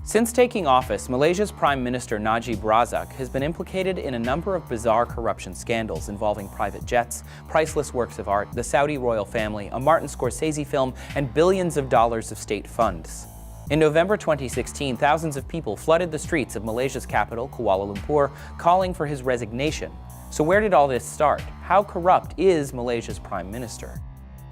Since taking office, Malaysia's Prime Minister Najib Razak has been implicated in a number of bizarre corruption scandals involving private jets, priceless works of art, the Saudi royal family, a Martin Scorsese film, and billions of dollars of state funds. In November 2016, thousands of people flooded the streets of Malaysia's capital, Kuala Lumpur, calling for his resignation. So where did all this start? How corrupt is Malaysia's Prime Minister?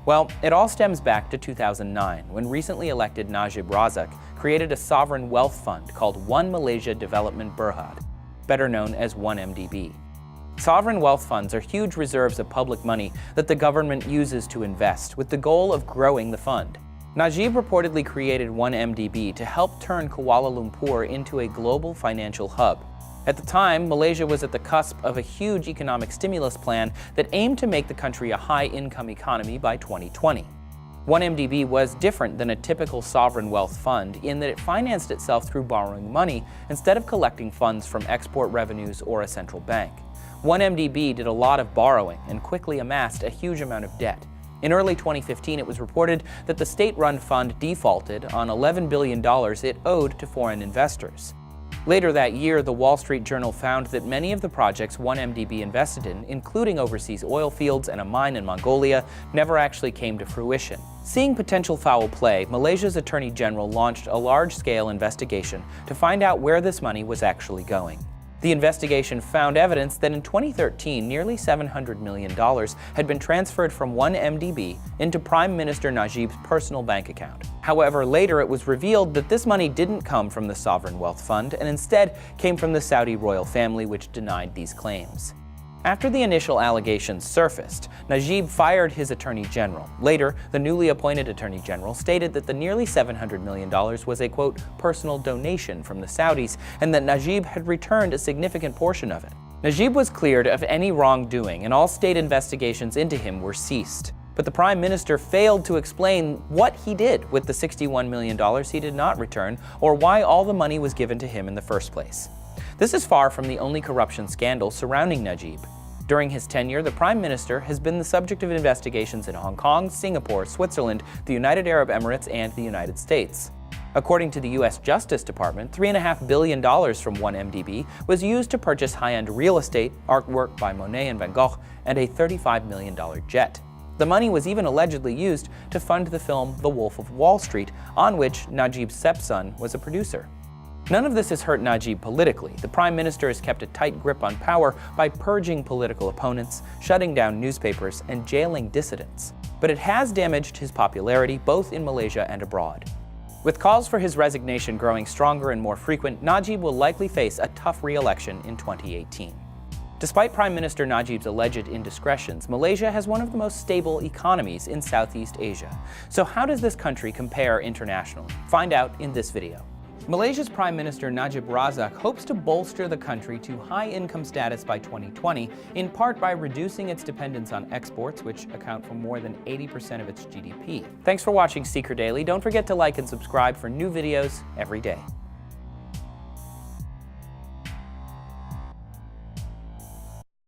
Well, it all stems back to 2009, when recently elected Najib Razak created a sovereign wealth fund called One Malaysia Development Berhad, better known as 1MDB. Sovereign wealth funds are huge reserves of public money that the government uses to invest, with the goal of growing the fund. Najib reportedly created 1MDB to help turn Kuala Lumpur into a global financial hub. At the time, Malaysia was at the cusp of a huge economic stimulus plan that aimed to make the country a high-income economy by 2020. 1MDB was different than a typical sovereign wealth fund in that it financed itself through borrowing money instead of collecting funds from export revenues or a central bank. 1MDB did a lot of borrowing and quickly amassed a huge amount of debt. In early 2015, it was reported that the state-run fund defaulted on $11 billion it owed to foreign investors. Later that year, the Wall Street Journal found that many of the projects 1MDB invested in, including overseas oil fields and a mine in Mongolia, never actually came to fruition. Seeing potential foul play, Malaysia's Attorney General launched a large-scale investigation to find out where this money was actually going. The investigation found evidence that in 2013, nearly $700 million had been transferred from 1MDB into Prime Minister Najib's personal bank account. However, later it was revealed that this money didn't come from the Sovereign Wealth Fund and instead came from the Saudi royal family, which denied these claims. After the initial allegations surfaced, Najib fired his Attorney General. Later, the newly appointed Attorney General stated that the nearly $700 million was a, quote, personal donation from the Saudis, and that Najib had returned a significant portion of it. Najib was cleared of any wrongdoing, and all state investigations into him were ceased. But the Prime Minister failed to explain what he did with the $61 million he did not return, or why all the money was given to him in the first place. This is far from the only corruption scandal surrounding Najib. During his tenure, the Prime Minister has been the subject of investigations in Hong Kong, Singapore, Switzerland, the United Arab Emirates, and the United States. According to the U.S. Justice Department, $3.5 billion from 1MDB was used to purchase high-end real estate, artwork by Monet and Van Gogh, and a $35 million jet. The money was even allegedly used to fund the film The Wolf of Wall Street, on which Najib's stepson was a producer. None of this has hurt Najib politically. The Prime Minister has kept a tight grip on power by purging political opponents, shutting down newspapers, and jailing dissidents. But it has damaged his popularity both in Malaysia and abroad. With calls for his resignation growing stronger and more frequent, Najib will likely face a tough re-election in 2018. Despite Prime Minister Najib's alleged indiscretions, Malaysia has one of the most stable economies in Southeast Asia. So how does this country compare internationally? Find out in this video. Malaysia's Prime Minister Najib Razak hopes to bolster the country to high-income status by 2020, in part by reducing its dependence on exports, which account for more than 80% of its GDP. Thanks for watching Seeker Daily. Don't forget to like and subscribe for new videos every day.